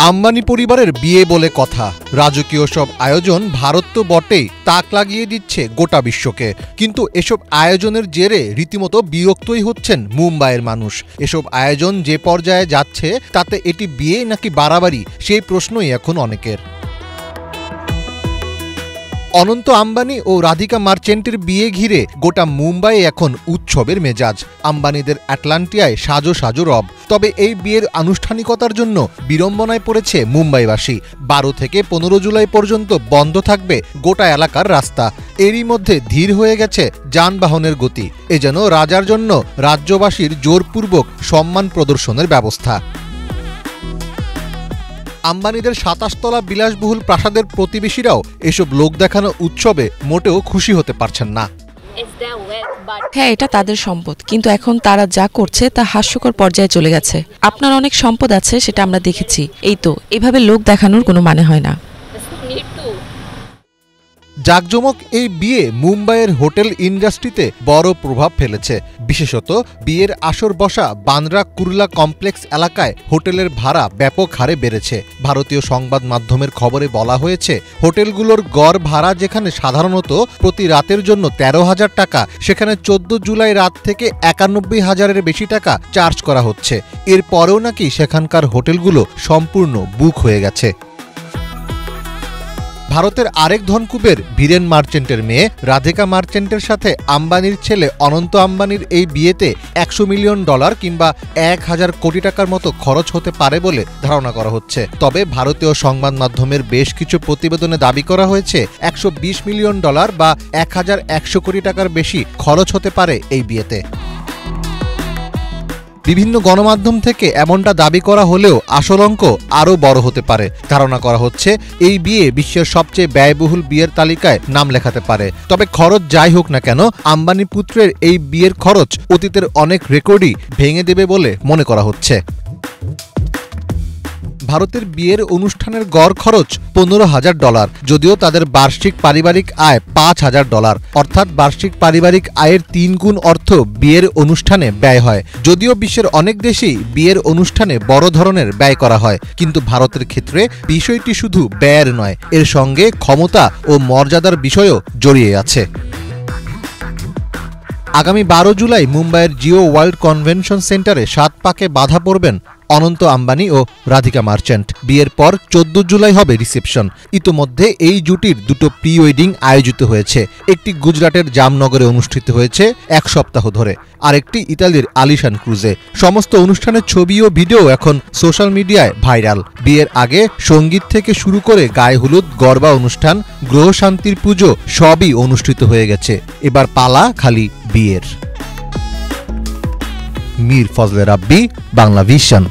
আম্বানি পরিবারের বিয়ে বলে কথা। রাজকীয় সব আয়োজন ভারত তো বটেই, তাক লাগিয়ে দিচ্ছে গোটা বিশ্বকে। কিন্তু এসব আয়োজনের জেরে রীতিমতো বিরক্তই হচ্ছেন মুম্বাইয়ের মানুষ। এসব আয়োজন যে পর্যায়ে যাচ্ছে তাতে এটি বিয়ে নাকি বাড়াবাড়ি, সেই প্রশ্নই এখন অনেকের। অনন্ত আম্বানি ও রাধিকা মার্চেন্টের বিয়ে ঘিরে গোটা মুম্বাই এখন উৎসবের মেজাজ। আম্বানিদের অ্যাটলান্টিয়ায় সাজো সাজো রব। তবে এই বিয়ের আনুষ্ঠানিকতার জন্য বিড়ম্বনায় পড়েছে মুম্বাইবাসী। 12 থেকে 15 জুলাই পর্যন্ত বন্ধ থাকবে গোটা এলাকার রাস্তা। এরই মধ্যে ধীর হয়ে গেছে যানবাহনের গতি। এ যেন রাজার জন্য রাজ্যবাসীর জোরপূর্বক সম্মান প্রদর্শনের ব্যবস্থা। আম্বানিদের 27 তলা বিলাসবহুল প্রাসাদের প্রতিবেশীরাও এসব লোক দেখানো উৎসবে মোটেও খুশি হতে পারছেন না। হ্যাঁ, এটা তাদের সম্পদ, কিন্তু এখন তারা যা করছে তা হাস্যকর পর্যায়ে চলে গেছে। আপনার অনেক সম্পদ আছে, সেটা আমরা দেখেছি। এই তো, এভাবে লোক দেখানোর কোনো মানে হয় না। জাঁকজমক এই বিয়ে মুম্বাইয়ের হোটেল ইন্ডাস্ট্রিতে বড় প্রভাব ফেলেছে। বিশেষত বিয়ের আসর বসা বান্দ্রা কুর্লা কমপ্লেক্স এলাকায় হোটেলের ভাড়া ব্যাপক হারে বেড়েছে। ভারতীয় সংবাদ মাধ্যমের খবরে বলা হয়েছে, হোটেলগুলোর গড় ভাড়া যেখানে সাধারণত প্রতি রাতের জন্য 13,000 টাকা, সেখানে 14 জুলাই রাত থেকে 91,000-এর বেশি টাকা চার্জ করা হচ্ছে। এরপরেও নাকি সেখানকার হোটেলগুলো সম্পূর্ণ বুক হয়ে গেছে। ভারতের আরেক ধনকুবের বীরেন মার্চেন্টের মেয়ে রাধিকা মার্চেন্টের সাথে আম্বানির ছেলে অনন্ত আম্বানির এই বিয়েতে $100 মিলিয়ন কিংবা 1,000 কোটি টাকার মতো খরচ হতে পারে বলে ধারণা করা হচ্ছে। তবে ভারতীয় সংবাদ মাধ্যমের বেশ কিছু প্রতিবেদনে দাবি করা হয়েছে $120 মিলিয়ন বা 1,100 কোটি টাকার বেশি খরচ হতে পারে এই বিয়েতে। বিভিন্ন গণমাধ্যম থেকে এমনটা দাবি করা হলেও আসল অঙ্ক আরও বড় হতে পারে। ধারণা করা হচ্ছে এই বিয়ে বিশ্বের সবচেয়ে ব্যয়বহুল বিয়ের তালিকায় নাম লেখাতে পারে। তবে খরচ যাই হোক না কেন, আম্বানি পুত্রের এই বিয়ের খরচ অতীতের অনেক রেকর্ডই ভেঙে দেবে বলে মনে করা হচ্ছে। ভারতের বিয়ের অনুষ্ঠানের গড় খরচ $15,000, যদিও তাদের বার্ষিক পারিবারিক আয় $5,000, অর্থাৎ বার্ষিক পারিবারিক আয়ের 3 গুণ অর্থ বিয়ের অনুষ্ঠানে ব্যয় হয়। যদিও বিশ্বের অনেক দেশেই বিয়ের অনুষ্ঠানে বড় ধরনের ব্যয় করা হয়, কিন্তু ভারতের ক্ষেত্রে বিষয়টি শুধু ব্যয়ের নয়, এর সঙ্গে ক্ষমতা ও মর্যাদার বিষয়ও জড়িয়ে আছে। আগামী 12 জুলাই মুম্বাইয়ের জিও ওয়ার্ল্ড কনভেনশন সেন্টারে 7 পাকে বাধা পড়বেন অনন্ত আম্বানি ও রাধিকা মার্চেন্ট। বিয়ের পর 14 জুলাই হবে রিসেপশন। ইতোমধ্যে এই জুটির দুটো প্রি ওয়েডিং আয়োজিত হয়েছে। একটি গুজরাটের জামনগরে অনুষ্ঠিত হয়েছে 1 সপ্তাহ ধরে, আরেকটি ইতালির আলিশান ক্রুজে। সমস্ত অনুষ্ঠানের ছবি ও ভিডিও এখন সোশ্যাল মিডিয়ায় ভাইরাল। বিয়ের আগে সঙ্গীত থেকে শুরু করে গায়ে হলুদ, গরবা অনুষ্ঠান, গ্রহ শান্তির পুজো সবই অনুষ্ঠিত হয়ে গেছে। এবার পালা খালি বিয়ের। মীর ফজলে রাব্বি, বাংলা ভিশন।